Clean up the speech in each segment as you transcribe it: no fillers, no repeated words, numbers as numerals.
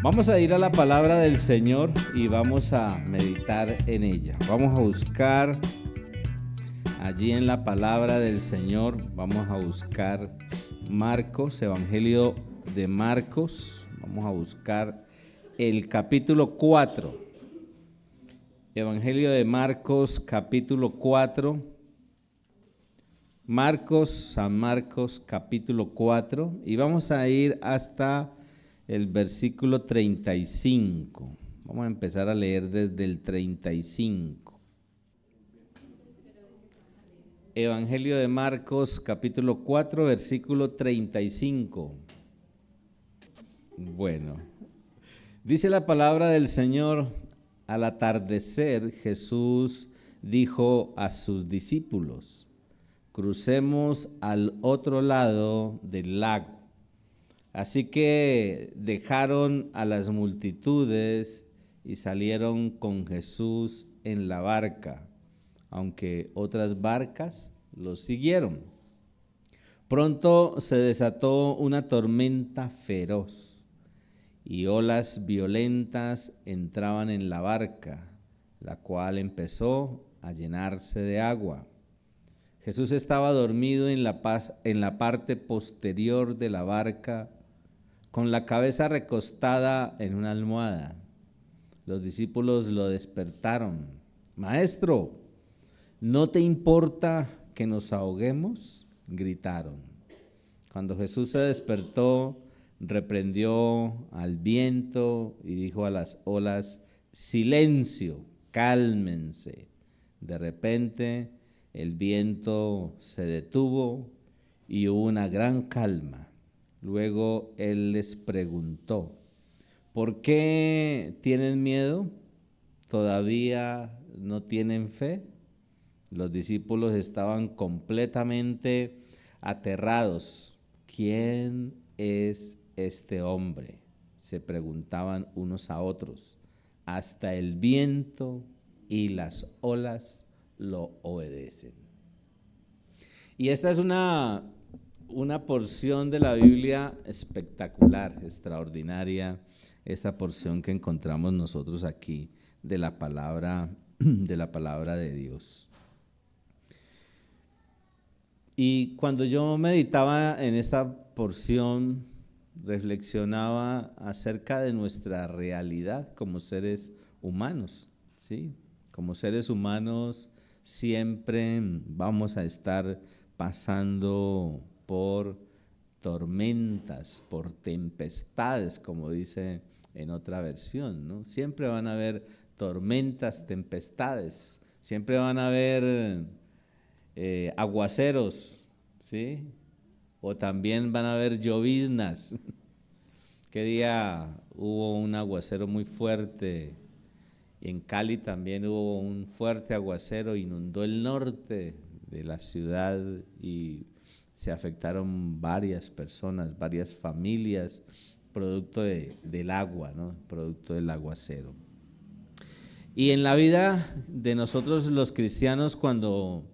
Vamos a ir a la palabra del Señor y vamos a meditar en ella. Vamos a buscar allí en la palabra del Señor, vamos a buscar Marcos, Evangelio de Marcos. Vamos a buscar el capítulo 4. Evangelio de Marcos, capítulo 4. San Marcos, capítulo 4. Y vamos a ir hasta el versículo 35. Vamos a empezar a leer desde el 35. Evangelio de Marcos, capítulo 4, versículo 35. Bueno, dice la palabra del Señor: al atardecer Jesús dijo a sus discípulos: crucemos al otro lado del lago. Así que dejaron a las multitudes y salieron con Jesús en la barca, aunque otras barcas los siguieron. Pronto se desató una tormenta feroz y olas violentas entraban en la barca, la cual empezó a llenarse de agua. Jesús estaba dormido en la parte posterior de la barca, con la cabeza recostada en una almohada. Los discípulos lo despertaron. «Maestro, ¿no te importa que nos ahoguemos?», gritaron. Cuando Jesús se despertó, reprendió al viento y dijo a las olas: «Silencio, cálmense». De repente, el viento se detuvo y hubo una gran calma. Luego él les preguntó: ¿por qué tienen miedo? ¿Todavía no tienen fe? Los discípulos estaban completamente aterrados. ¿Quién es este hombre?, se preguntaban unos a otros. Hasta el viento y las olas lo obedecen. Y esta es una porción de la Biblia espectacular, extraordinaria, esta porción que encontramos nosotros aquí de la palabra de Dios. Y cuando yo meditaba en esta porción, reflexionaba acerca de nuestra realidad como seres humanos, ¿sí? Como seres humanos siempre vamos a estar pasando por tormentas, por tempestades, como dice en otra versión, ¿no? Siempre van a haber tormentas, tempestades, siempre van a haber aguaceros, ¿sí? O también van a haber lloviznas. ¿Qué día hubo un aguacero muy fuerte? Y en Cali también hubo un fuerte aguacero, inundó el norte de la ciudad y se afectaron varias personas, varias familias, producto del agua, ¿no? Producto del aguacero. Y en la vida de nosotros los cristianos, cuando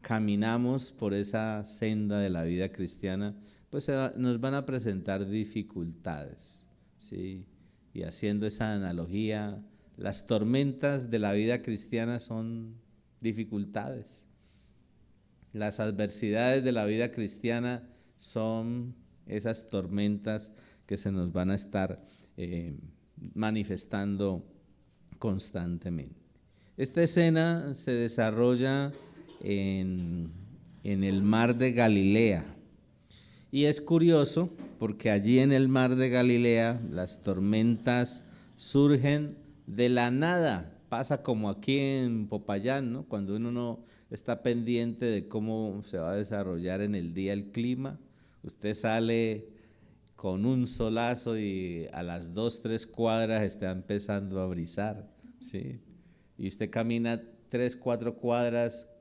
caminamos por esa senda de la vida cristiana, pues nos van a presentar dificultades, ¿sí? Y haciendo esa analogía, las tormentas de la vida cristiana son dificultades. Las adversidades de la vida cristiana son esas tormentas que se nos van a estar manifestando constantemente. Esta escena se desarrolla en el mar de Galilea. Y es curioso porque allí en el mar de Galilea las tormentas surgen de la nada. Pasa como aquí en Popayán, ¿no? Cuando uno no está pendiente de cómo se va a desarrollar en el día el clima, usted sale con un solazo y a las 2-3 cuadras está empezando a brisar, ¿sí? Y usted camina 3-4 cuadras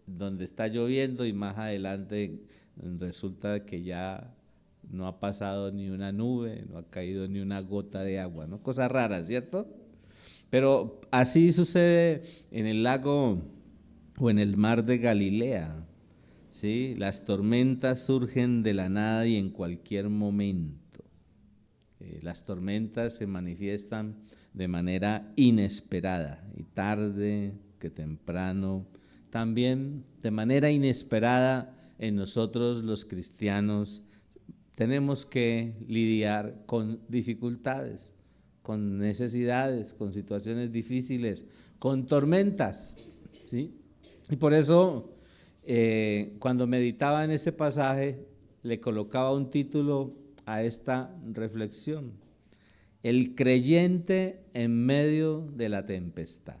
donde está lloviendo y más adelante resulta que ya no ha pasado ni una nube, no ha caído ni una gota de agua, ¿no? Cosas raras, ¿cierto? Pero así sucede en el lago o en el mar de Galilea, ¿sí? Las tormentas surgen de la nada y en cualquier momento. Las tormentas se manifiestan de manera inesperada, y tarde que temprano, también de manera inesperada en nosotros los cristianos tenemos que lidiar con dificultades, con necesidades, con situaciones difíciles, con tormentas, ¿sí? Y por eso, cuando meditaba en ese pasaje, le colocaba un título a esta reflexión: el creyente en medio de la tempestad.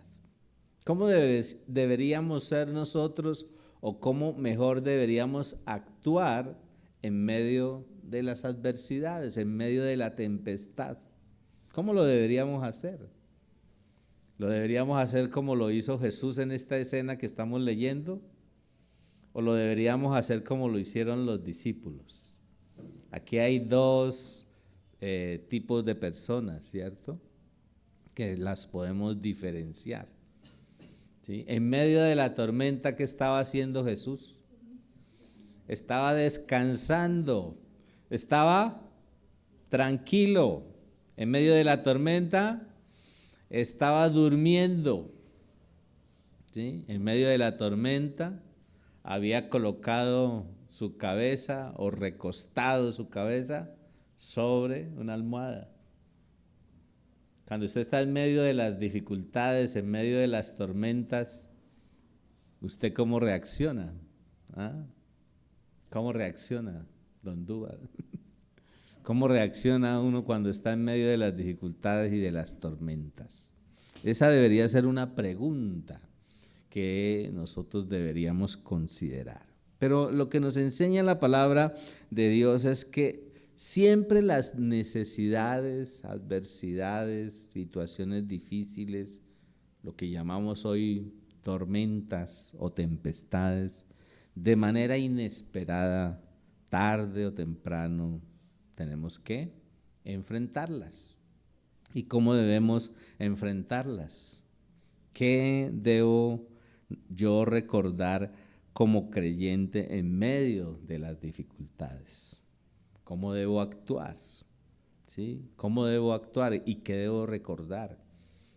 ¿Cómo deberíamos ser nosotros, o cómo mejor deberíamos actuar en medio de las adversidades, en medio de la tempestad? ¿Cómo lo deberíamos hacer? ¿Lo deberíamos hacer como lo hizo Jesús en esta escena que estamos leyendo? ¿O lo deberíamos hacer como lo hicieron los discípulos? Aquí hay dos tipos de personas, ¿cierto?, que las podemos diferenciar, ¿sí? En medio de la tormenta, ¿qué estaba haciendo Jesús? Estaba descansando, estaba tranquilo. En medio de la tormenta estaba durmiendo, ¿sí? En medio de la tormenta había colocado su cabeza, o recostado su cabeza sobre una almohada. Cuando usted está en medio de las dificultades, en medio de las tormentas, ¿usted cómo reacciona? ¿Ah? ¿Cómo reacciona, don Dúbar? ¿Cómo reacciona uno cuando está en medio de las dificultades y de las tormentas? Esa debería ser una pregunta que nosotros deberíamos considerar. Pero lo que nos enseña la palabra de Dios es que siempre las necesidades, adversidades, situaciones difíciles, lo que llamamos hoy tormentas o tempestades, de manera inesperada, tarde o temprano, tenemos que enfrentarlas. ¿Y cómo debemos enfrentarlas? ¿Qué debo yo recordar como creyente en medio de las dificultades? ¿Cómo debo actuar? ¿Sí? ¿Cómo debo actuar y qué debo recordar?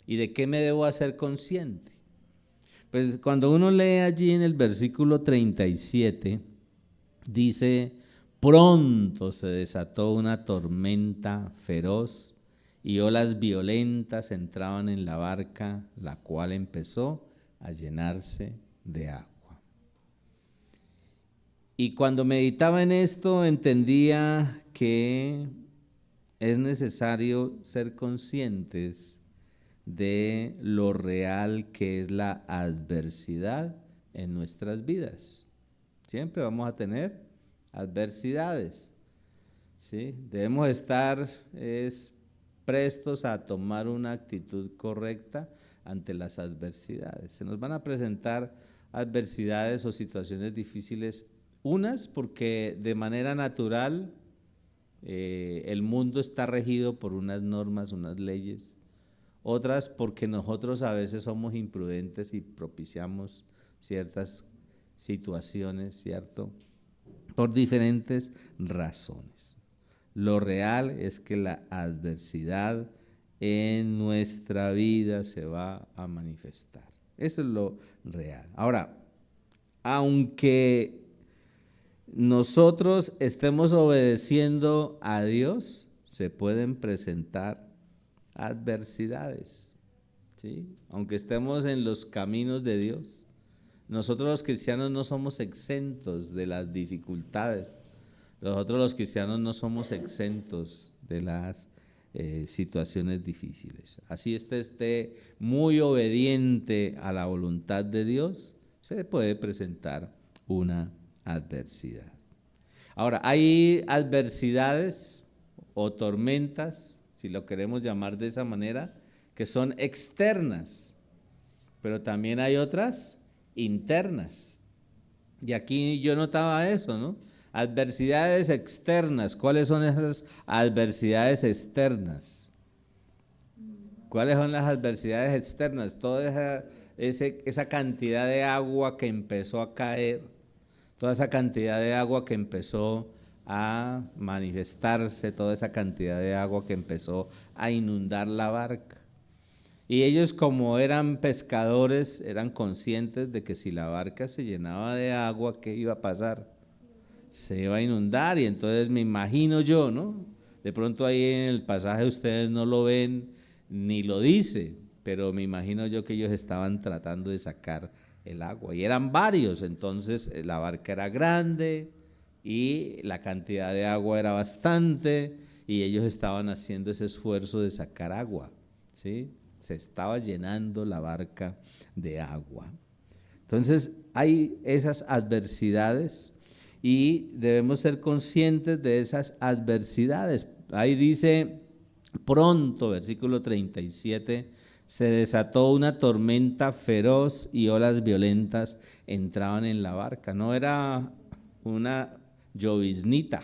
¿Y de qué me debo hacer consciente? Pues cuando uno lee allí en el versículo 37, dice: pronto se desató una tormenta feroz y olas violentas entraban en la barca, la cual empezó a llenarse de agua. Y cuando meditaba en esto, entendía que es necesario ser conscientes de lo real que es la adversidad en nuestras vidas. Siempre vamos a tener adversidades, ¿sí? Debemos estar prestos a tomar una actitud correcta ante las adversidades. Se nos van a presentar adversidades o situaciones difíciles, unas porque de manera natural el mundo está regido por unas normas, unas leyes; otras porque nosotros a veces somos imprudentes y propiciamos ciertas situaciones, ¿cierto?, por diferentes razones. Lo real es que la adversidad en nuestra vida se va a manifestar. Eso es lo real. Ahora, aunque nosotros estemos obedeciendo a Dios, se pueden presentar adversidades, ¿sí? Aunque estemos en los caminos de Dios, nosotros los cristianos no somos exentos de las dificultades. Nosotros los cristianos no somos exentos de las situaciones difíciles. Así esté muy obediente a la voluntad de Dios, se puede presentar una adversidad. Ahora, hay adversidades o tormentas, si lo queremos llamar de esa manera, que son externas, pero también hay otras internas. Y aquí yo notaba eso, ¿no? Adversidades externas. ¿Cuáles son esas adversidades externas? ¿Cuáles son las adversidades externas? Toda esa cantidad de agua que empezó a caer, toda esa cantidad de agua que empezó a manifestarse toda esa cantidad de agua que empezó a inundar la barca. Y ellos, como eran pescadores, eran conscientes de que si la barca se llenaba de agua, ¿qué iba a pasar? Se iba a inundar. Y entonces me imagino yo, ¿no? De pronto ahí en el pasaje ustedes no lo ven ni lo dice, pero me imagino yo que ellos estaban tratando de sacar el agua. Y eran varios, entonces la barca era grande y la cantidad de agua era bastante y ellos estaban haciendo ese esfuerzo de sacar agua, ¿sí? Se estaba llenando la barca de agua. Entonces hay esas adversidades y debemos ser conscientes de esas adversidades. Ahí dice, pronto, versículo 37, se desató una tormenta feroz y olas violentas entraban en la barca. No era una lloviznita,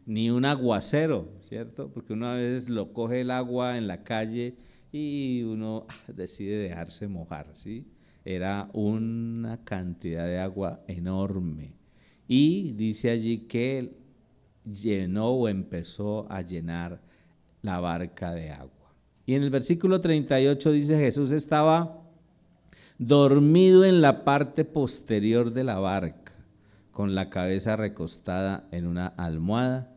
ni un aguacero, ¿cierto? Porque uno a veces lo coge el agua en la calle y uno decide dejarse mojar, ¿sí? Era una cantidad de agua enorme. Y dice allí que llenó o empezó a llenar la barca de agua. Y en el versículo 38 dice, Jesús estaba dormido en la parte posterior de la barca, con la cabeza recostada en una almohada.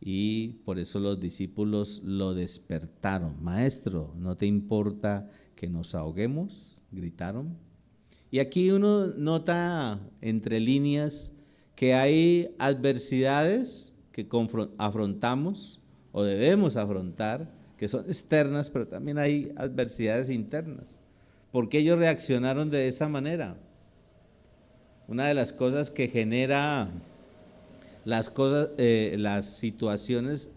Y por eso los discípulos lo despertaron. Maestro, ¿no te importa que nos ahoguemos?, gritaron. Y aquí uno nota entre líneas que hay adversidades que afrontamos o debemos afrontar, que son externas, pero también hay adversidades internas. ¿Por qué ellos reaccionaron de esa manera? Una de las cosas que genera las situaciones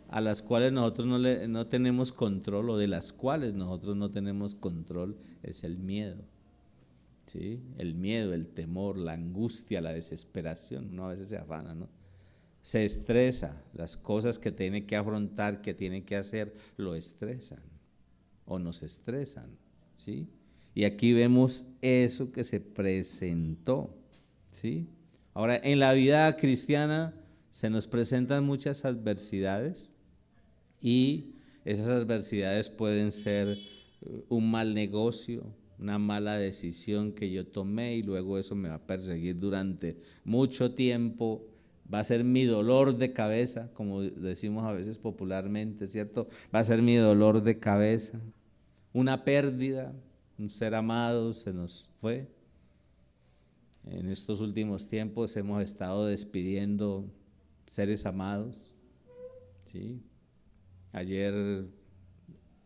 a las cuales nosotros no tenemos control o de las cuales nosotros no tenemos control es el miedo. ¿Sí? El miedo, el temor, la angustia, la desesperación. Uno a veces se afana, ¿no? Se estresa, las cosas que tiene que afrontar, que tiene que hacer, lo estresan o nos estresan, ¿sí? Y aquí vemos eso que se presentó, ¿sí? Ahora, en la vida cristiana se nos presentan muchas adversidades y esas adversidades pueden ser un mal negocio, una mala decisión que yo tomé y luego eso me va a perseguir durante mucho tiempo, va a ser mi dolor de cabeza, como decimos a veces popularmente, ¿cierto? Va a ser mi dolor de cabeza, una pérdida, un ser amado se nos fue. En estos últimos tiempos hemos estado despidiendo seres amados, ¿sí? Ayer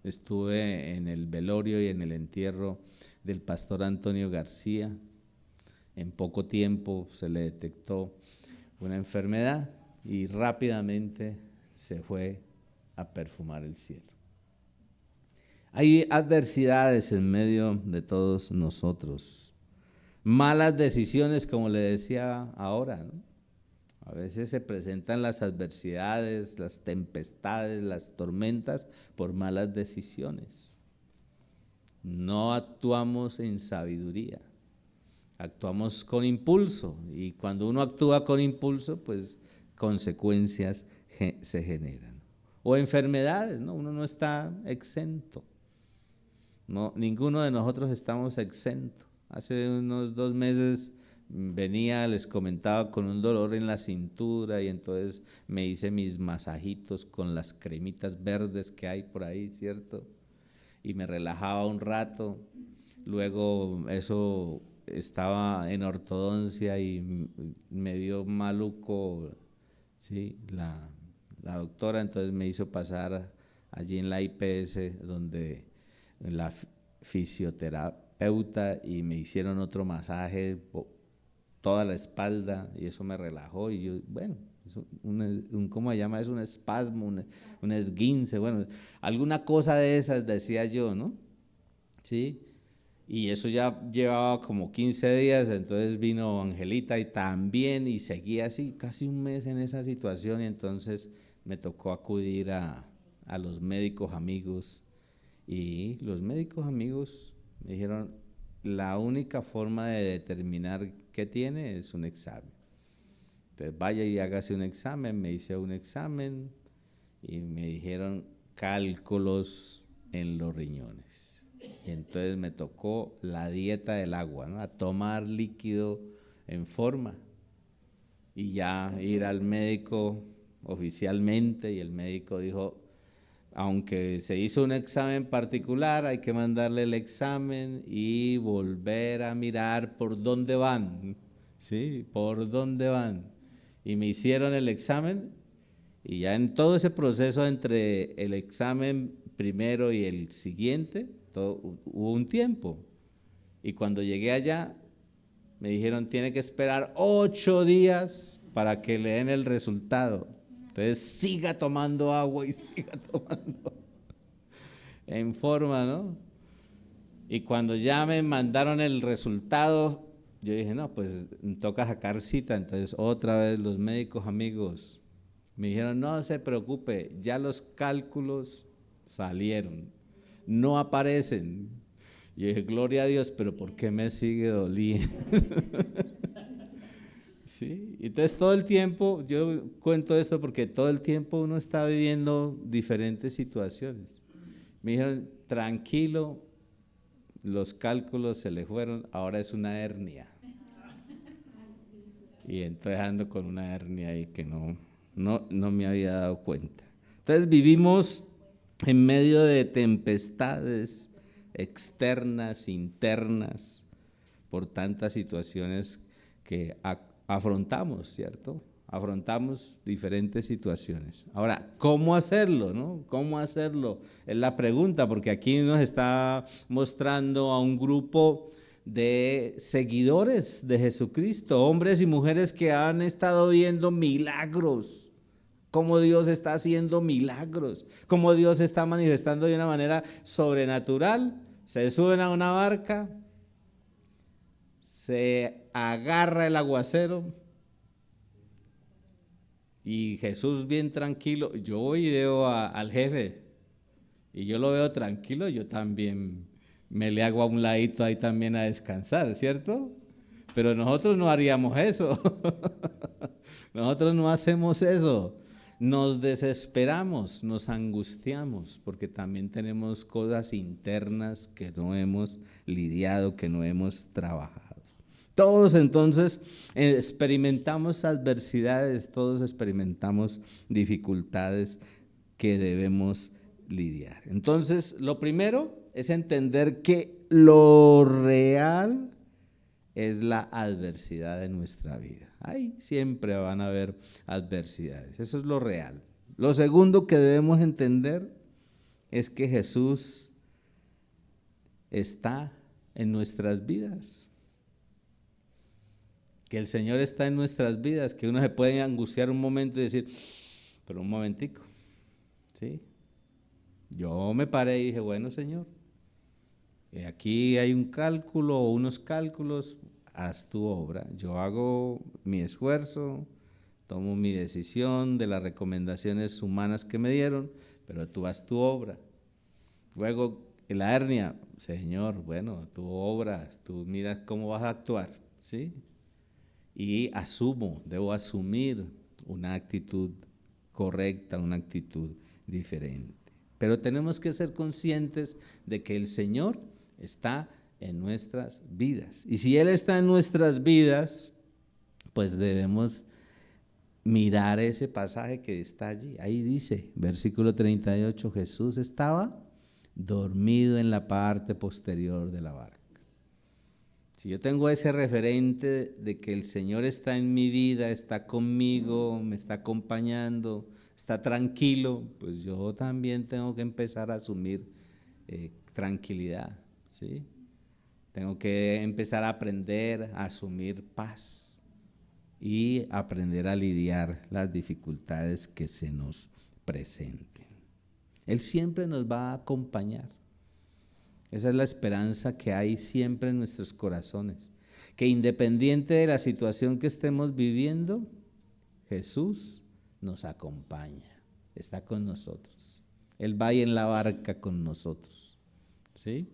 estuve en el velorio y en el entierro del pastor Antonio García. En poco tiempo se le detectó una enfermedad y rápidamente se fue a perfumar el cielo. Hay adversidades en medio de todos nosotros. Malas decisiones, como le decía ahora, ¿no? A veces se presentan las adversidades, las tempestades, las tormentas por malas decisiones. No actuamos en sabiduría, actuamos con impulso y cuando uno actúa con impulso, pues consecuencias se generan. O enfermedades, ¿no? Uno no está exento. No, ninguno de nosotros estamos exentos. Hace unos 2 meses venía, les comentaba, con un dolor en la cintura y entonces me hice mis masajitos con las cremitas verdes que hay por ahí, ¿cierto? Y me relajaba un rato. Luego eso estaba en ortodoncia y me dio maluco, ¿sí? La doctora entonces me hizo pasar allí en la IPS donde la fisioterapeuta y me hicieron otro masaje toda la espalda y eso me relajó y yo, bueno, ¿cómo se llama? Es un espasmo, un esguince, bueno, alguna cosa de esas decía yo, ¿no? Sí, y eso ya llevaba como 15 días, entonces vino Angelita y también y seguía así, casi un mes en esa situación y entonces me tocó acudir a los médicos amigos y los médicos amigos me dijeron, la única forma de determinar qué tiene es un examen. Entonces vaya y hágase un examen. Me hice un examen y me dijeron cálculos en los riñones. Y entonces me tocó la dieta del agua, ¿no? A tomar líquido en forma y ya ir al médico oficialmente, y el médico dijo, aunque se hizo un examen particular, hay que mandarle el examen y volver a mirar por dónde van, ¿sí? Por dónde van. Y me hicieron el examen, y ya en todo ese proceso entre el examen primero y el siguiente, hubo un tiempo. Y cuando llegué allá, me dijeron, tiene que esperar 8 días para que le den el resultado. Entonces siga tomando agua y siga tomando en forma, ¿no? Y cuando ya me mandaron el resultado, yo dije, no, pues me toca sacar cita. Entonces otra vez los médicos amigos me dijeron, no se preocupe, ya los cálculos salieron, no aparecen. Y yo dije, gloria a Dios, pero ¿por qué me sigue doliendo? Sí, entonces todo el tiempo, yo cuento esto porque todo el tiempo uno está viviendo diferentes situaciones. Me dijeron, tranquilo, los cálculos se le fueron, ahora es una hernia. Y entonces ando con una hernia ahí que no me había dado cuenta. Entonces vivimos en medio de tempestades externas, internas, por tantas situaciones que afrontamos, ¿cierto? Afrontamos diferentes situaciones. Ahora, ¿cómo hacerlo, no? ¿Cómo hacerlo? Es la pregunta, porque aquí nos está mostrando a un grupo de seguidores de Jesucristo, hombres y mujeres que han estado viendo milagros, cómo Dios está haciendo milagros, cómo Dios está manifestando de una manera sobrenatural. Se suben a una barca, se agarra el aguacero y Jesús bien tranquilo. Yo voy y veo al jefe y yo lo veo tranquilo, yo también me le hago a un ladito ahí también a descansar, ¿cierto? Pero nosotros no haríamos eso. Nosotros no hacemos eso. Nos desesperamos, nos angustiamos, porque también tenemos cosas internas que no hemos lidiado, que no hemos trabajado. Todos entonces experimentamos adversidades, todos experimentamos dificultades que debemos lidiar. Entonces, lo primero es entender que lo real es la adversidad de nuestra vida. Ahí siempre van a haber adversidades, eso es lo real. Lo segundo que debemos entender es que Jesús está en nuestras vidas, que el Señor está en nuestras vidas, que uno se puede angustiar un momento y decir, pero un momentico, ¿sí? Yo me paré y dije, bueno, Señor, aquí hay un cálculo o unos cálculos, haz tu obra. Yo hago mi esfuerzo, tomo mi decisión de las recomendaciones humanas que me dieron, pero tú haz tu obra. Luego, en la hernia, Señor, bueno, tu obra, tú miras cómo vas a actuar, ¿sí? Y debo asumir una actitud correcta, una actitud diferente. Pero tenemos que ser conscientes de que el Señor está en nuestras vidas. Y si Él está en nuestras vidas, pues debemos mirar ese pasaje que está allí. Ahí dice, versículo 38, Jesús estaba dormido en la parte posterior de la barca. Si yo tengo ese referente de que el Señor está en mi vida, está conmigo, me está acompañando, está tranquilo, pues yo también tengo que empezar a asumir tranquilidad, ¿sí? Tengo que empezar a aprender a asumir paz y aprender a lidiar las dificultades que se nos presenten. Él siempre nos va a acompañar. Esa es la esperanza que hay siempre en nuestros corazones, que independiente de la situación que estemos viviendo, Jesús nos acompaña, está con nosotros. Él va ahí en la barca con nosotros, ¿sí?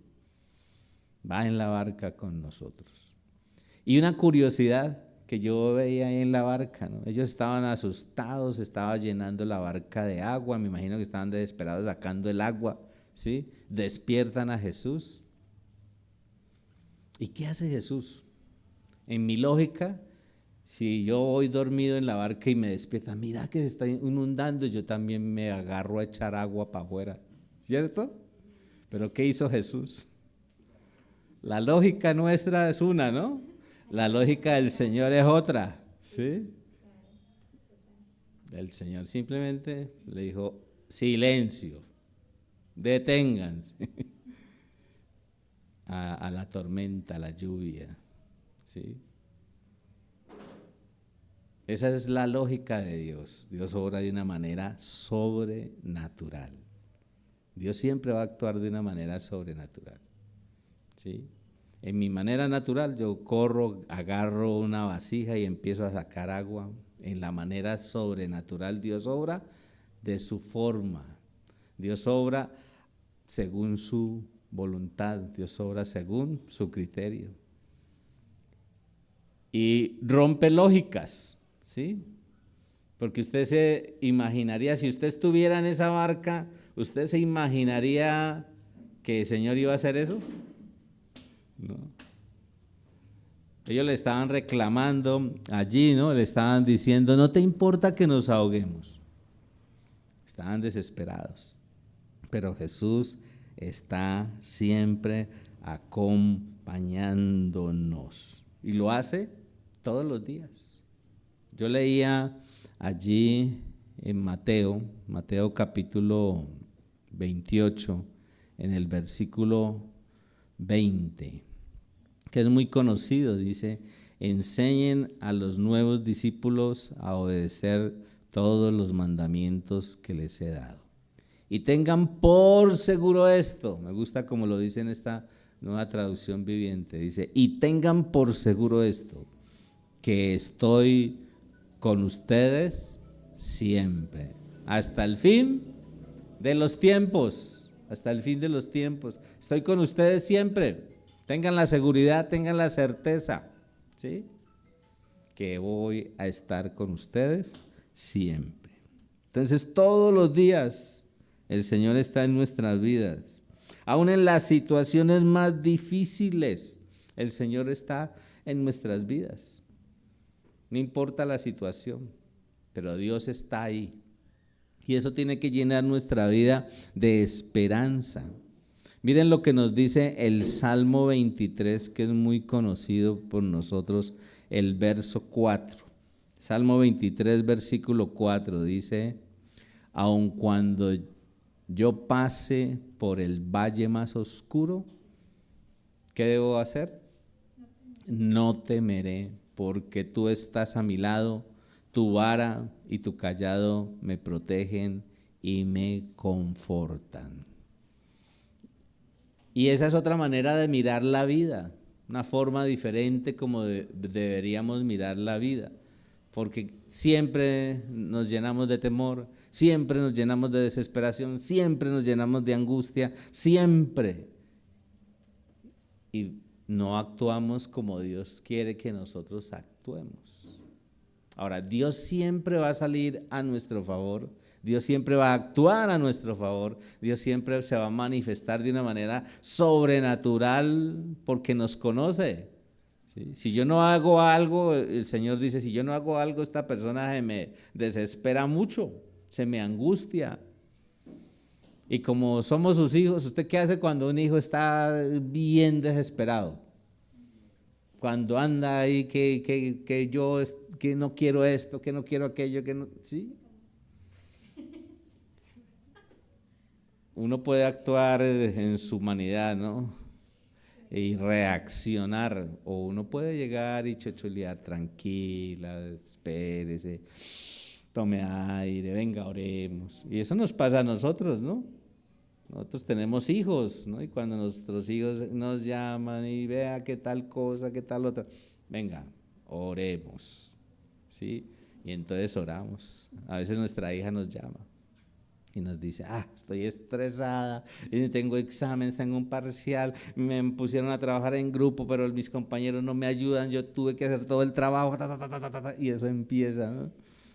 Va en la barca con nosotros. Y una curiosidad que yo veía ahí en la barca, ¿no? Ellos estaban asustados, estaba llenando la barca de agua, me imagino que estaban desesperados sacando el agua, ¿sí? Despiertan a Jesús. ¿Y qué hace Jesús? En mi lógica, si yo voy dormido en la barca y me despierta, mira que se está inundando, yo también me agarro a echar agua para afuera, ¿cierto? Pero ¿qué hizo Jesús? La lógica nuestra es una, ¿no? La lógica del Señor es otra, ¿sí? El Señor simplemente le dijo, silencio, deténganse a la tormenta, a la lluvia, ¿sí? Esa es la lógica de Dios. Dios obra de una manera sobrenatural. Dios siempre va a actuar de una manera sobrenatural, ¿sí? En mi manera natural yo corro, agarro una vasija y empiezo a sacar agua. En la manera sobrenatural Dios obra de su forma. Dios obra según su voluntad. Dios obra según su criterio. Y rompe lógicas, ¿sí? Porque usted se imaginaría, si usted estuviera en esa barca, ¿usted se imaginaría que el Señor iba a hacer eso? No. Ellos le estaban reclamando allí, ¿no? Le estaban diciendo, no te importa que nos ahoguemos. Estaban desesperados. Pero Jesús está siempre acompañándonos. Y lo hace todos los días. Yo leía allí en Mateo capítulo 28, en el versículo 20, que es muy conocido, dice, enseñen a los nuevos discípulos a obedecer todos los mandamientos que les he dado. Y tengan por seguro esto, me gusta como lo dice en esta nueva traducción viviente, dice, y tengan por seguro esto, que estoy con ustedes siempre, hasta el fin de los tiempos, hasta el fin de los tiempos. Estoy con ustedes siempre. Tengan la seguridad, tengan la certeza, ¿sí? Que voy a estar con ustedes siempre. Entonces, todos los días el Señor está en nuestras vidas. Aún en las situaciones más difíciles, el Señor está en nuestras vidas. No importa la situación, pero Dios está ahí. Y eso tiene que llenar nuestra vida de esperanza. Miren lo que nos dice el Salmo 23, que es muy conocido por nosotros, el verso 4. Salmo 23, versículo 4, dice, aun cuando yo pase por el valle más oscuro, ¿qué debo hacer? No temeré, porque tú estás a mi lado, tu vara y tu cayado me protegen y me confortan. Y esa es otra manera de mirar la vida, una forma diferente como deberíamos mirar la vida, porque siempre nos llenamos de temor, siempre nos llenamos de desesperación, siempre nos llenamos de angustia, siempre. Y no actuamos como Dios quiere que nosotros actuemos. Ahora, Dios siempre va a salir a nuestro favor, Dios siempre va a actuar a nuestro favor, Dios siempre se va a manifestar de una manera sobrenatural porque nos conoce. ¿Sí? Si yo no hago algo, el Señor dice, si yo no hago algo, esta persona se me desespera mucho, se me angustia. Y como somos sus hijos, ¿usted qué hace cuando un hijo está bien desesperado? Cuando anda ahí que yo que no quiero esto, que no quiero aquello, que no, ¿sí? Uno puede actuar en su humanidad, ¿no? Y reaccionar, o uno puede llegar y chocholear tranquila, espérese, tome aire, venga, oremos. Y eso nos pasa a nosotros, ¿no? Nosotros tenemos hijos, ¿no? Y cuando nuestros hijos nos llaman y vea qué tal cosa, qué tal otra, venga, oremos, ¿sí? Y entonces oramos. A veces nuestra hija nos llama Y nos dice, estoy estresada, tengo exámenes, tengo un parcial, me pusieron a trabajar en grupo, pero mis compañeros no me ayudan, yo tuve que hacer todo el trabajo, y eso empieza, ¿no?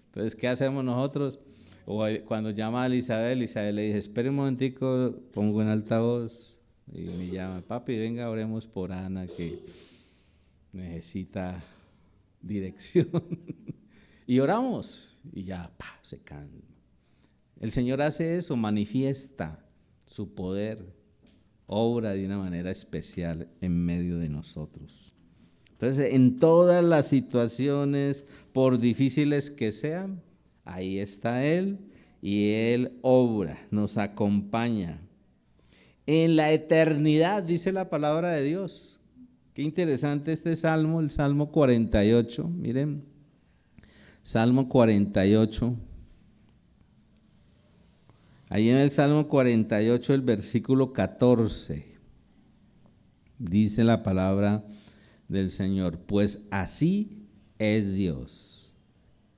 Entonces, ¿qué hacemos nosotros? O cuando llama a Elizabeth le dice, espere un momentico, pongo en altavoz, y me llama, papi, venga, oremos por Ana, que necesita dirección. Y oramos, y ya, se calma. El Señor hace eso, manifiesta su poder, obra de una manera especial en medio de nosotros. Entonces, en todas las situaciones, por difíciles que sean, ahí está Él y Él obra, nos acompaña. En la eternidad, dice la palabra de Dios. Qué interesante este salmo, el Salmo 48, miren, Salmo 48. Ahí en el Salmo 48, el versículo 14, dice la palabra del Señor, pues así es Dios.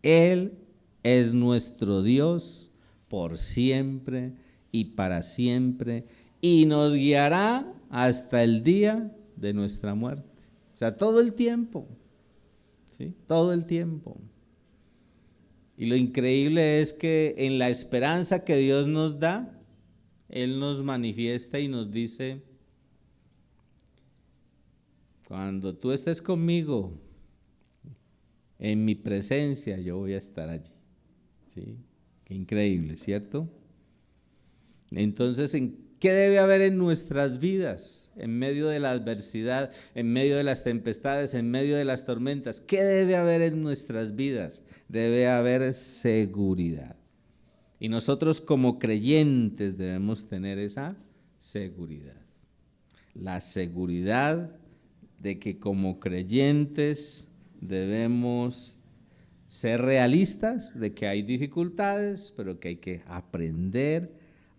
Él es nuestro Dios por siempre y para siempre, y nos guiará hasta el día de nuestra muerte. O sea, todo el tiempo, ¿sí? Todo el tiempo. Y lo increíble es que en la esperanza que Dios nos da, Él nos manifiesta y nos dice, cuando tú estés conmigo, en mi presencia, yo voy a estar allí. ¿Sí? Qué increíble, ¿cierto? Entonces, ¿qué debe haber en nuestras vidas? En medio de la adversidad, en medio de las tempestades, en medio de las tormentas. ¿Qué debe haber en nuestras vidas? Debe haber seguridad. Y nosotros como creyentes debemos tener esa seguridad. La seguridad de que como creyentes debemos ser realistas, de que hay dificultades, pero que hay que aprender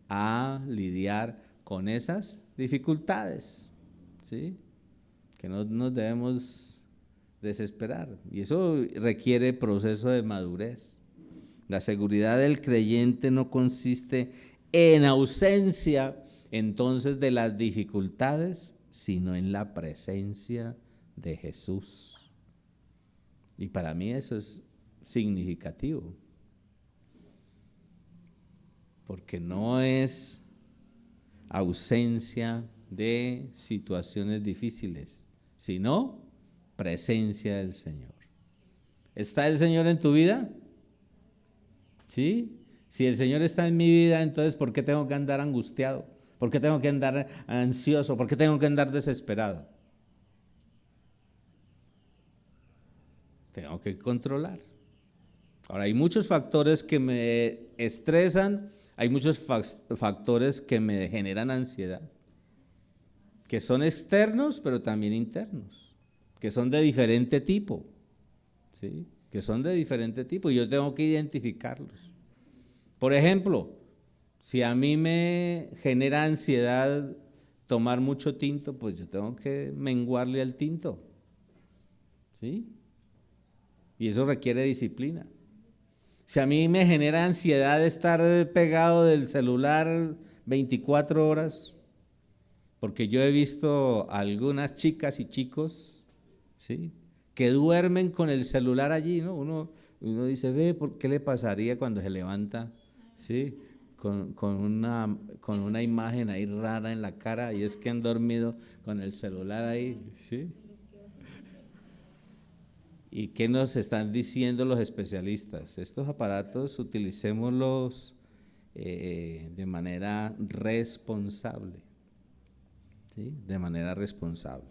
a lidiar con esas dificultades, ¿sí? Que no nos debemos desesperar. Y eso requiere proceso de madurez. La seguridad del creyente no consiste en ausencia entonces de las dificultades, sino en la presencia de Jesús. Y para mí eso es significativo, porque no es ausencia de situaciones difíciles, sino presencia del Señor. ¿Está el Señor en tu vida? ¿Sí? Si el Señor está en mi vida, entonces ¿por qué tengo que andar angustiado? ¿Por qué tengo que andar ansioso? ¿Por qué tengo que andar desesperado? Tengo que controlar. Ahora, hay muchos factores que me estresan, hay muchos factores que me generan ansiedad, que son externos, pero también internos, que son de diferente tipo, ¿sí? Que son de diferente tipo y yo tengo que identificarlos. Por ejemplo, si a mí me genera ansiedad tomar mucho tinto, pues yo tengo que menguarle al tinto, ¿sí? Y eso requiere disciplina. Si a mí me genera ansiedad estar pegado del celular 24 horas, porque yo he visto algunas chicas y chicos, ¿sí?, que duermen con el celular allí, ¿no? Uno dice, ve, ¿por qué le pasaría cuando se levanta? ¿Sí? Con una imagen ahí rara en la cara, y es que han dormido con el celular ahí, ¿sí? ¿Y qué nos están diciendo los especialistas? Estos aparatos utilicémoslos de manera responsable, ¿sí? De manera responsable.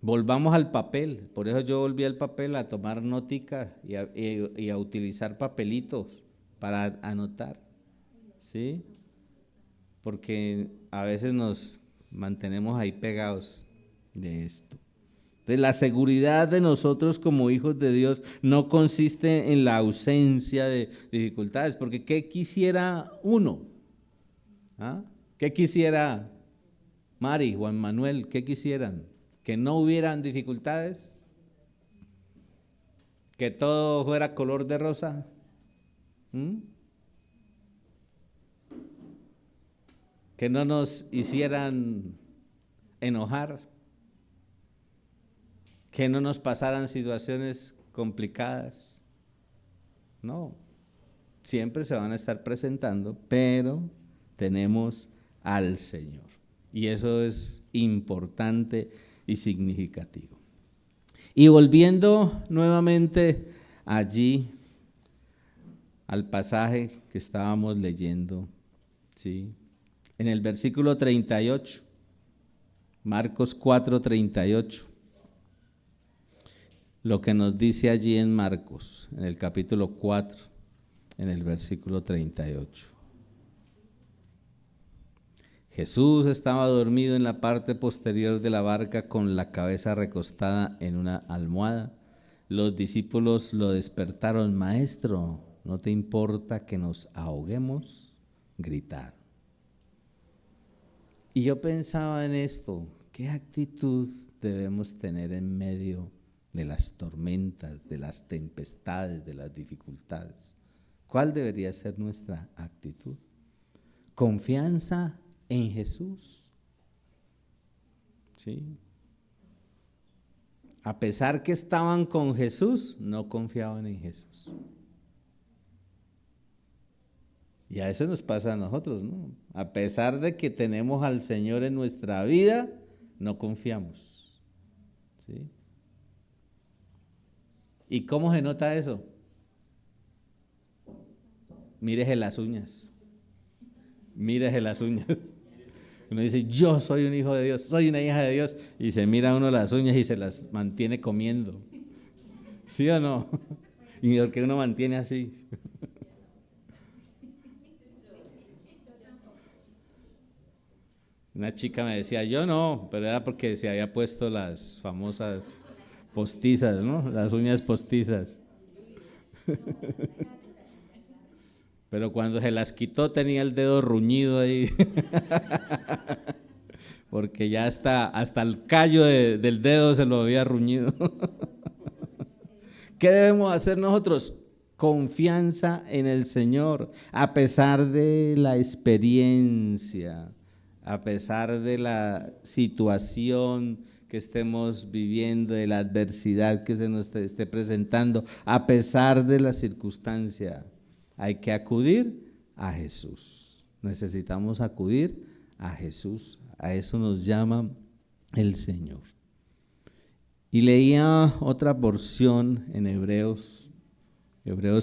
Volvamos al papel, por eso yo volví al papel, a tomar notica y a utilizar papelitos para anotar, ¿sí? Porque a veces nos mantenemos ahí pegados de esto. Entonces, la seguridad de nosotros como hijos de Dios no consiste en la ausencia de dificultades, porque ¿qué quisiera uno? ¿Ah? ¿Qué quisiera Mari, Juan Manuel? ¿Qué quisieran? ¿Que no hubieran dificultades? ¿Que todo fuera color de rosa? ¿Mm? que no nos hicieran enojar, que no nos pasaran situaciones complicadas. No, siempre se van a estar presentando, pero tenemos al Señor. Y eso es importante y significativo. Y volviendo nuevamente allí al pasaje que estábamos leyendo, ¿sí? En el versículo 38, Marcos 4:38, lo que nos dice allí en Marcos, en el capítulo 4, en el versículo 38. Jesús estaba dormido en la parte posterior de la barca con la cabeza recostada en una almohada. Los discípulos lo despertaron. Maestro, ¿no te importa que nos ahoguemos? Gritaron. Y yo pensaba en esto, ¿qué actitud debemos tener en medio de las tormentas, de las tempestades, de las dificultades? ¿Cuál debería ser nuestra actitud? Confianza en Jesús. ¿Sí? A pesar que estaban con Jesús, no confiaban en Jesús. Y a eso nos pasa a nosotros, ¿no? A pesar de que tenemos al Señor en nuestra vida, no confiamos. ¿Sí? ¿Y cómo se nota eso? Mírese las uñas. Mírese las uñas. Uno dice, yo soy un hijo de Dios, soy una hija de Dios, y se mira uno las uñas y se las mantiene comiendo. ¿Sí o no? ¿Y por qué uno mantiene así? Una chica me decía, yo no, pero era porque se había puesto las famosas postizas, ¿no? Las uñas postizas. Pero cuando se las quitó tenía el dedo ruñido ahí. Porque ya hasta el callo del dedo se lo había ruñido. ¿Qué debemos hacer nosotros? Confianza en el Señor, a pesar de la experiencia, a pesar de la situación que estemos viviendo, de la adversidad que se nos esté presentando, a pesar de la circunstancia, hay que acudir a Jesús. Necesitamos acudir a Jesús. A eso nos llama el Señor. Y leía otra porción en Hebreos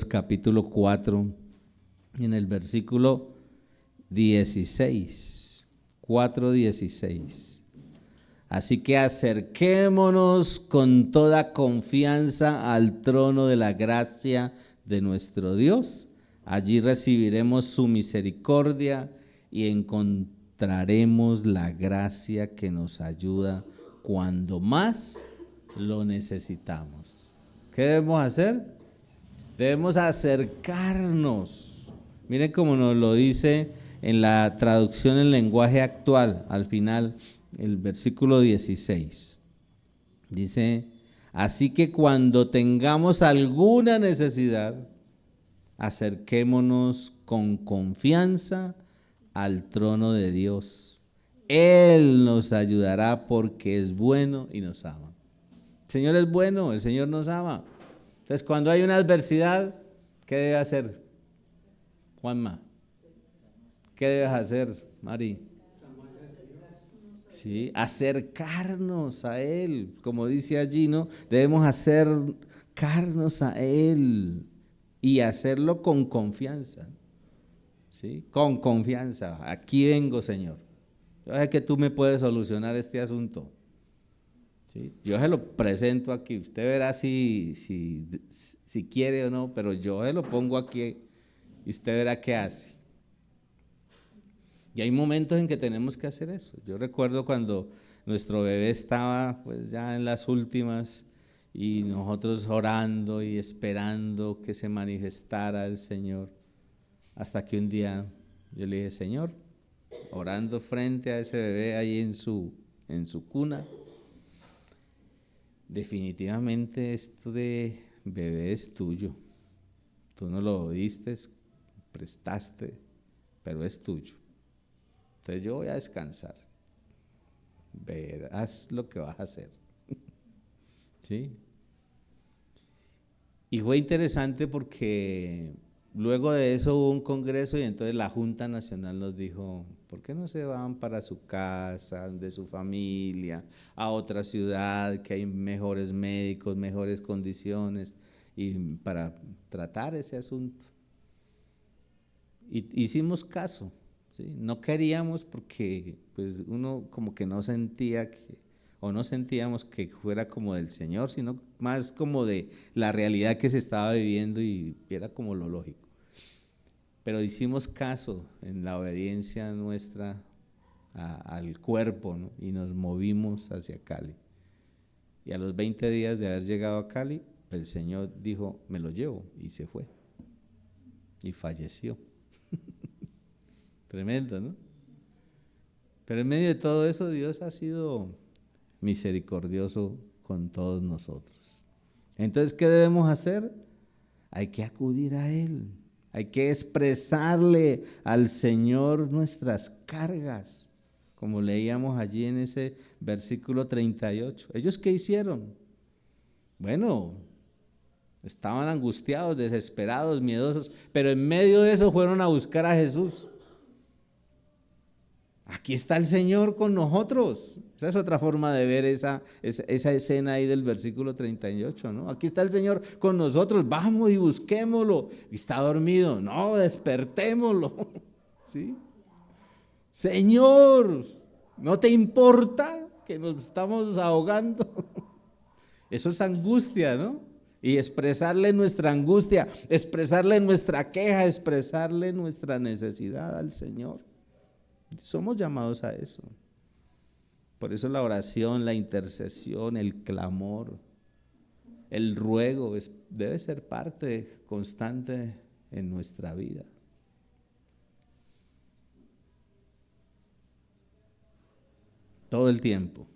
capítulo 4, en el versículo 16, 4:16. Así que acerquémonos con toda confianza al trono de la gracia de nuestro Dios. Allí recibiremos su misericordia y encontraremos la gracia que nos ayuda cuando más lo necesitamos. ¿Qué debemos hacer? Debemos acercarnos. Miren cómo nos lo dice en la traducción en lenguaje actual, al final, el versículo 16. Dice, así que cuando tengamos alguna necesidad, acerquémonos con confianza al trono de Dios. Él nos ayudará porque es bueno y nos ama. El Señor es bueno, el Señor nos ama. Entonces, cuando hay una adversidad, ¿qué debe hacer? Juanma, ¿qué debes hacer, Mari? Sí, acercarnos a Él, como dice allí, ¿no? Debemos acercarnos a Él y hacerlo con confianza, ¿sí? Con confianza. Aquí vengo, Señor. Yo sé que tú me puedes solucionar este asunto. ¿Sí? Yo se lo presento aquí, usted verá si quiere o no, pero yo se lo pongo aquí y usted verá qué hace. Y hay momentos en que tenemos que hacer eso. Yo recuerdo cuando nuestro bebé estaba pues ya en las últimas y nosotros orando y esperando que se manifestara el Señor, hasta que un día yo le dije, Señor, orando frente a ese bebé ahí en su cuna, definitivamente esto de bebé es tuyo. Tú no lo diste, prestaste, pero es tuyo. Entonces yo voy a descansar. Verás lo que vas a hacer. ¿Sí? Y fue interesante porque luego de eso hubo un congreso y entonces la Junta Nacional nos dijo, ¿por qué no se van para su casa, de su familia, a otra ciudad que hay mejores médicos, mejores condiciones y para tratar ese asunto? Y hicimos caso, ¿sí? No queríamos porque pues uno como que no sentía que, o no sentíamos que fuera como del Señor, sino más como de la realidad que se estaba viviendo y era como lo lógico. Pero hicimos caso en la obediencia nuestra al cuerpo, ¿no? Y nos movimos hacia Cali. Y a los 20 días de haber llegado a Cali, el Señor dijo, me lo llevo, y se fue. Y falleció. Tremendo, ¿no? Pero en medio de todo eso, Dios ha sido misericordioso con todos nosotros. Entonces, ¿qué debemos hacer? Hay que acudir a Él. Hay que expresarle al Señor nuestras cargas, como leíamos allí en ese versículo 38. ¿Ellos qué hicieron? Bueno, estaban angustiados, desesperados, miedosos, pero en medio de eso fueron a buscar a Jesús. Aquí está el Señor con nosotros. Esa es otra forma de ver esa escena ahí del versículo 38, ¿no? Aquí está el Señor con nosotros, vamos y busquémoslo. Está dormido, no, despertémoslo. ¿Sí? Señor, ¿no te importa que nos estamos ahogando? Eso es angustia, ¿no? Y expresarle nuestra angustia, expresarle nuestra queja, expresarle nuestra necesidad al Señor. Somos llamados a eso. Por eso la oración, la intercesión, el clamor, el ruego debe ser parte constante en nuestra vida. Todo el tiempo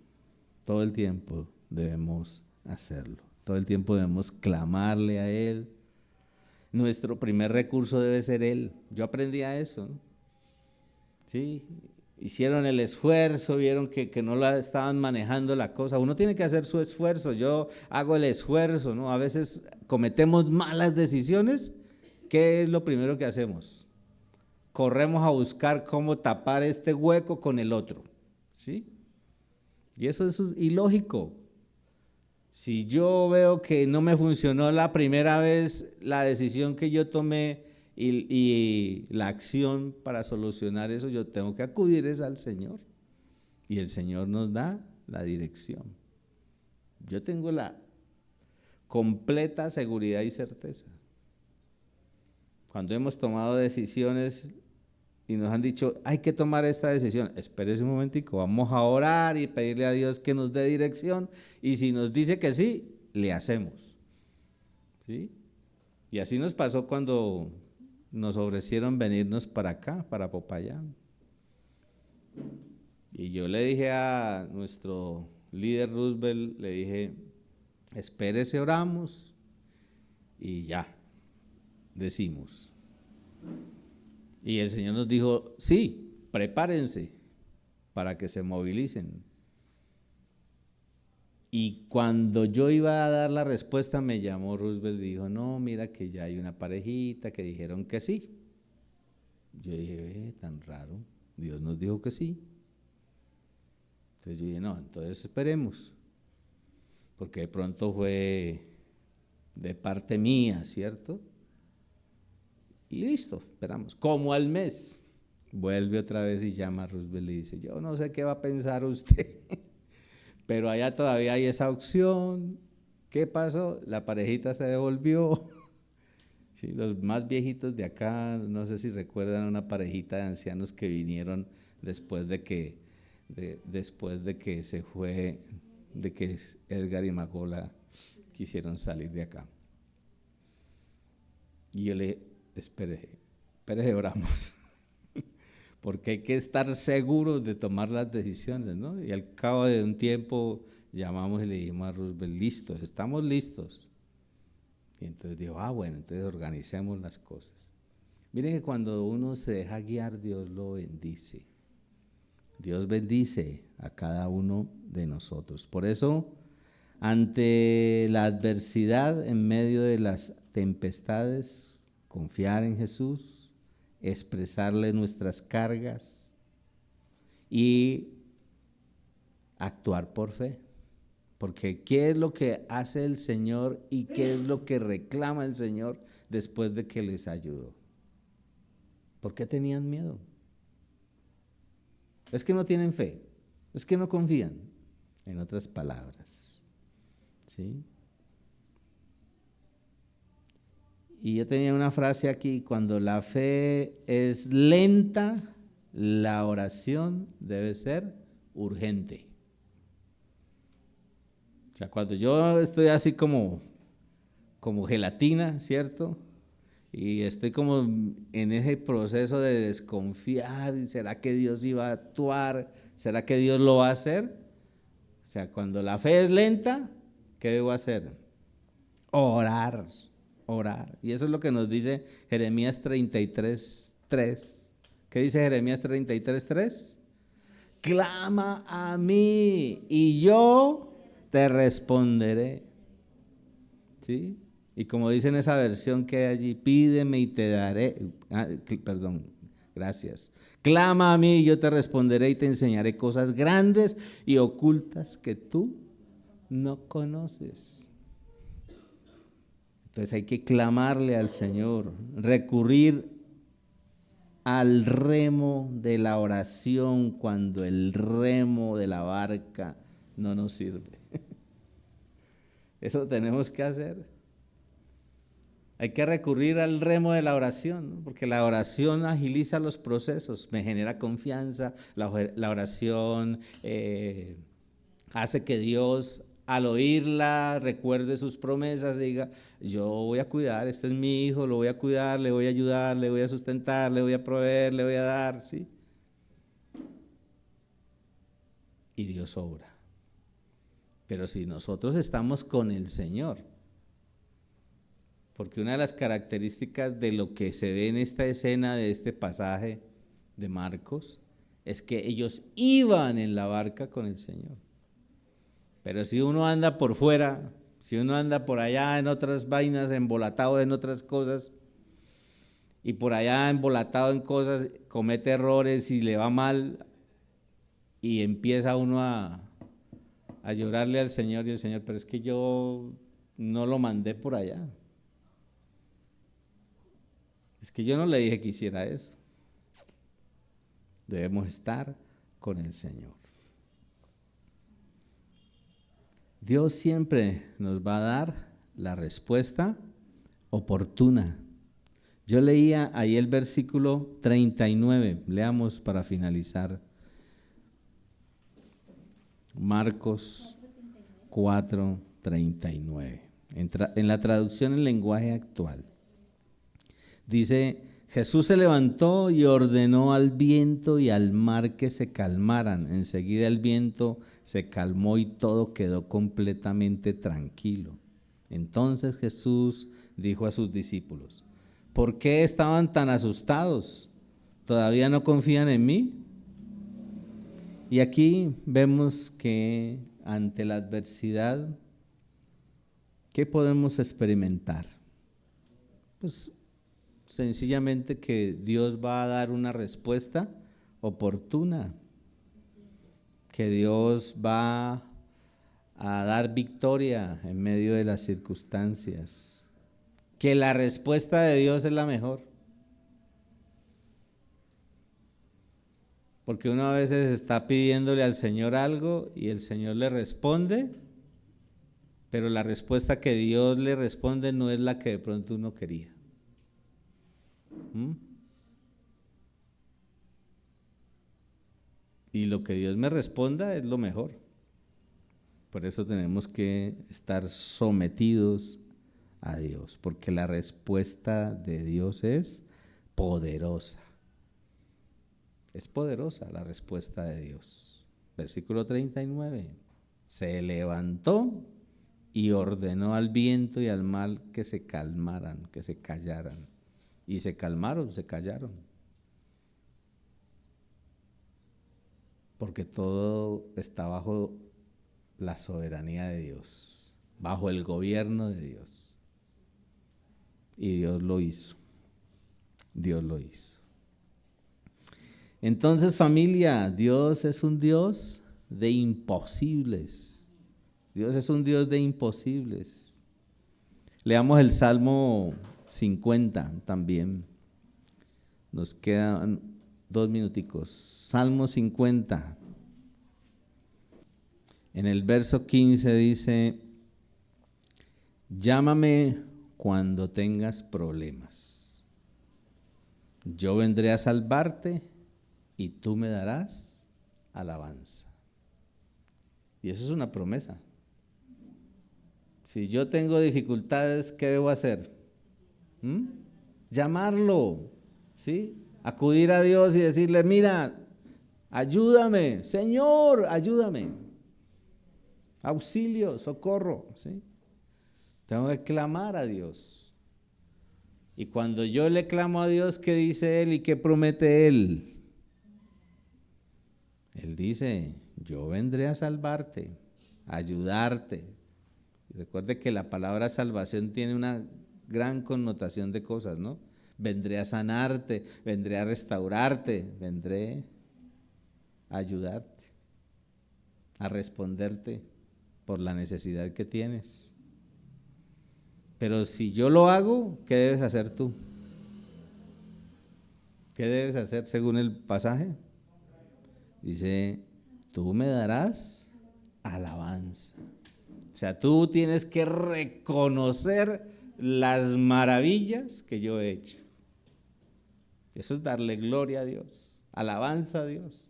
debemos hacerlo. Todo el tiempo debemos clamarle a Él. Nuestro primer recurso debe ser Él. Yo aprendí a eso, ¿no? Sí, hicieron el esfuerzo, vieron que no la estaban manejando la cosa. Uno tiene que hacer su esfuerzo, yo hago el esfuerzo, ¿no? A veces cometemos malas decisiones. ¿Qué es lo primero que hacemos? Corremos a buscar cómo tapar este hueco con el otro, ¿sí? Y eso es ilógico. Si yo veo que no me funcionó la primera vez la decisión que yo tomé y la acción para solucionar eso, yo tengo que acudir es al Señor. Y el Señor nos da la dirección. Yo tengo la completa seguridad y certeza. Cuando hemos tomado decisiones y nos han dicho, hay que tomar esta decisión, espérese un momentico, vamos a orar y pedirle a Dios que nos dé dirección, y si nos dice que sí, le hacemos. ¿Sí? Y así nos pasó cuando nos ofrecieron venirnos para acá, para Popayán. Y yo le dije a nuestro líder Roosevelt, le dije, espérese, oramos y ya, decimos. Y el Señor nos dijo, sí, prepárense para que se movilicen. Y cuando yo iba a dar la respuesta, me llamó Roosevelt y dijo, no, mira que ya hay una parejita que dijeron que sí. Yo dije, tan raro, Dios nos dijo que sí. Entonces yo dije, no, entonces esperemos, porque de pronto fue de parte mía, ¿cierto? Y listo, esperamos. Como al mes, vuelve otra vez y llama a Roosevelt y dice, yo no sé qué va a pensar usted, pero allá todavía hay esa opción. ¿Qué pasó? La parejita se devolvió. Sí, los más viejitos de acá, no sé si recuerdan una parejita de ancianos que vinieron después de que se fue, de que Edgar y Magola quisieron salir de acá. Y yo le dije, espere, oramos. Porque hay que estar seguros de tomar las decisiones, ¿no? Y al cabo de un tiempo llamamos y le dijimos a Roosevelt, listos, estamos listos. Y entonces dijo, bueno, entonces organicemos las cosas. Miren que cuando uno se deja guiar, Dios lo bendice. Dios bendice a cada uno de nosotros. Por eso, ante la adversidad, en medio de las tempestades, confiar en Jesús, expresarle nuestras cargas y actuar por fe. Porque ¿qué es lo que hace el Señor y qué es lo que reclama el Señor después de que les ayudó? ¿Por qué tenían miedo? Es que no tienen fe, es que no confían, en otras palabras. ¿Sí? Y yo tenía una frase aquí: cuando la fe es lenta, la oración debe ser urgente. O sea, cuando yo estoy así como gelatina, ¿cierto? Y estoy como en ese proceso de desconfiar, ¿será que Dios iba a actuar? ¿Será que Dios lo va a hacer? O sea, cuando la fe es lenta, ¿qué debo hacer? Orar, orar. Y eso es lo que nos dice Jeremías 33:3. ¿Qué dice Jeremías 33:3? Clama a mí y yo te responderé. ¿Sí? Y como dice en esa versión que hay allí, pídeme y te daré, perdón, gracias. Clama a mí y yo te responderé y te enseñaré cosas grandes y ocultas que tú no conoces. Entonces hay que clamarle al Señor, recurrir al remo de la oración cuando el remo de la barca no nos sirve. Eso tenemos que hacer. Hay que recurrir al remo de la oración, ¿no? Porque la oración agiliza los procesos, me genera confianza, la oración hace que Dios al oírla recuerde sus promesas y diga, yo voy a cuidar, este es mi hijo, lo voy a cuidar, le voy a ayudar, le voy a sustentar, le voy a proveer, le voy a dar, ¿sí? Y Dios obra. Pero si nosotros estamos con el Señor, porque una de las características de lo que se ve en esta escena de este pasaje de Marcos es que ellos iban en la barca con el Señor. Pero si uno anda por fuera, si uno anda por allá en otras vainas, embolatado en otras cosas, y por allá embolatado en cosas, comete errores y le va mal, y empieza uno a llorarle al Señor, y el Señor, pero es que yo no lo mandé por allá. Es que yo no le dije que hiciera eso. Debemos estar con el Señor. Dios siempre nos va a dar la respuesta oportuna. Yo leía ahí el versículo 39, leamos para finalizar. Marcos 4:39. En la traducción en lenguaje actual. Dice, Jesús se levantó y ordenó al viento y al mar que se calmaran. Enseguida el viento se calmó y todo quedó completamente tranquilo. Entonces Jesús dijo a sus discípulos, ¿por qué estaban tan asustados? ¿Todavía no confían en mí? Y aquí vemos que ante la adversidad, ¿qué podemos experimentar? Pues sencillamente que Dios va a dar una respuesta oportuna, que Dios va a dar victoria en medio de las circunstancias, que la respuesta de Dios es la mejor. Porque uno a veces está pidiéndole al Señor algo y el Señor le responde, pero la respuesta que Dios le responde no es la que de pronto uno quería. Y lo que Dios me responda es lo mejor. Por eso tenemos que estar sometidos a Dios, porque la respuesta de Dios es poderosa. Es poderosa la respuesta de Dios. Versículo 39. Se levantó y ordenó al viento y al mar que se calmaran, que se callaran. Y se calmaron, se callaron. porque todo está bajo la soberanía de Dios, bajo el gobierno de Dios. Y Dios lo hizo. Dios lo hizo. Entonces, familia, Dios es un Dios de imposibles. Dios es un Dios de imposibles. Leamos el Salmo 50 también. Nos quedan 2 minuticos. Salmo 50. En el verso 15 dice: llámame cuando tengas problemas. Yo vendré a salvarte y tú me darás alabanza. Y eso es una promesa. Si yo tengo dificultades, ¿qué debo hacer? Llamarlo, ¿sí? Acudir a Dios y decirle: mira, ayúdame, Señor, ayúdame. Auxilio, socorro, ¿sí? Tengo que clamar a Dios. Y cuando yo le clamo a Dios, ¿qué dice Él y qué promete Él? Él dice: yo vendré a salvarte, a ayudarte. Y recuerde que la palabra salvación tiene una gran connotación de cosas, ¿no? Vendré a sanarte, vendré a restaurarte, vendré a ayudarte, a responderte por la necesidad que tienes. Pero si yo lo hago, ¿qué debes hacer tú? ¿Qué debes hacer según el pasaje? Dice: tú me darás alabanza. O sea, tú tienes que reconocer las maravillas que yo he hecho. Eso es darle gloria a Dios, alabanza a Dios.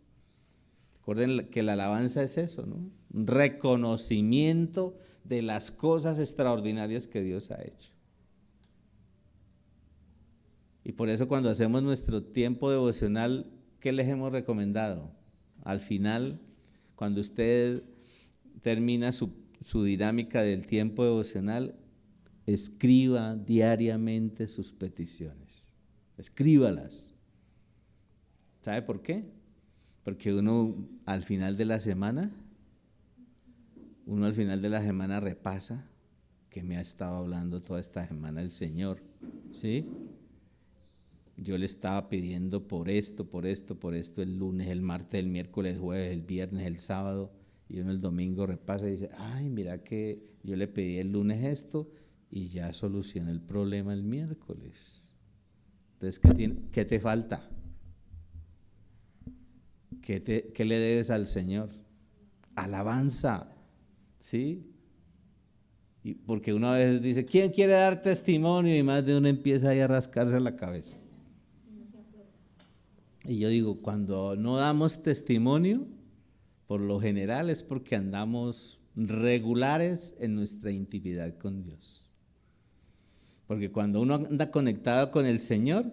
Recuerden que la alabanza es eso, ¿no? Un reconocimiento de las cosas extraordinarias que Dios ha hecho. Y por eso cuando hacemos nuestro tiempo devocional, ¿qué les hemos recomendado? Al final, cuando usted termina su dinámica del tiempo devocional, escriba diariamente sus peticiones. Escríbalas. ¿Sabe por qué? Porque uno al final de la semana repasa que me ha estado hablando toda esta semana el Señor, ¿sí? Yo le estaba pidiendo por esto, el lunes, el martes, el miércoles, el jueves, el viernes, el sábado, y uno el domingo repasa y dice: ay, mira que yo le pedí el lunes esto y ya solucioné el problema el miércoles. Entonces, ¿qué te falta? ¿Qué le debes al Señor? Alabanza, ¿sí? Y porque uno a veces dice: ¿quién quiere dar testimonio? Y más de uno empieza ahí a rascarse la cabeza. Y yo digo, cuando no damos testimonio, por lo general es porque andamos regulares en nuestra intimidad con Dios. Porque cuando uno anda conectado con el Señor,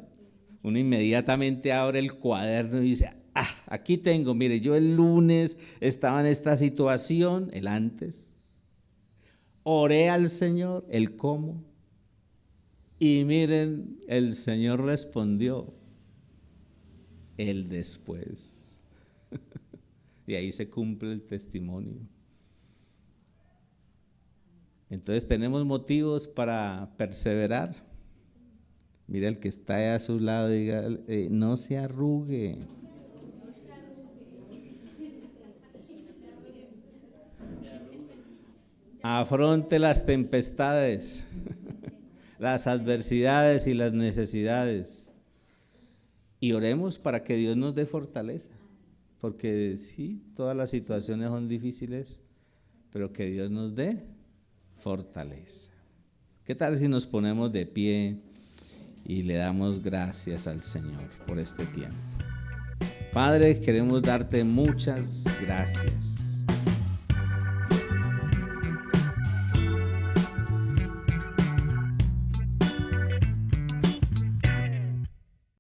uno inmediatamente abre el cuaderno y dice: aquí tengo, mire, yo el lunes estaba en esta situación, el antes, oré al Señor, el cómo, y miren, el Señor respondió, el después. Y ahí se cumple el testimonio. Entonces tenemos motivos para perseverar. Mira el que está ahí a su lado, diga: no se arrugue. Afronte las tempestades, las adversidades y las necesidades. Y oremos para que Dios nos dé fortaleza. Porque sí, todas las situaciones son difíciles, pero que Dios nos dé fortaleza. ¿Qué tal si nos ponemos de pie y le damos gracias al Señor por este tiempo? Padre, queremos darte muchas gracias.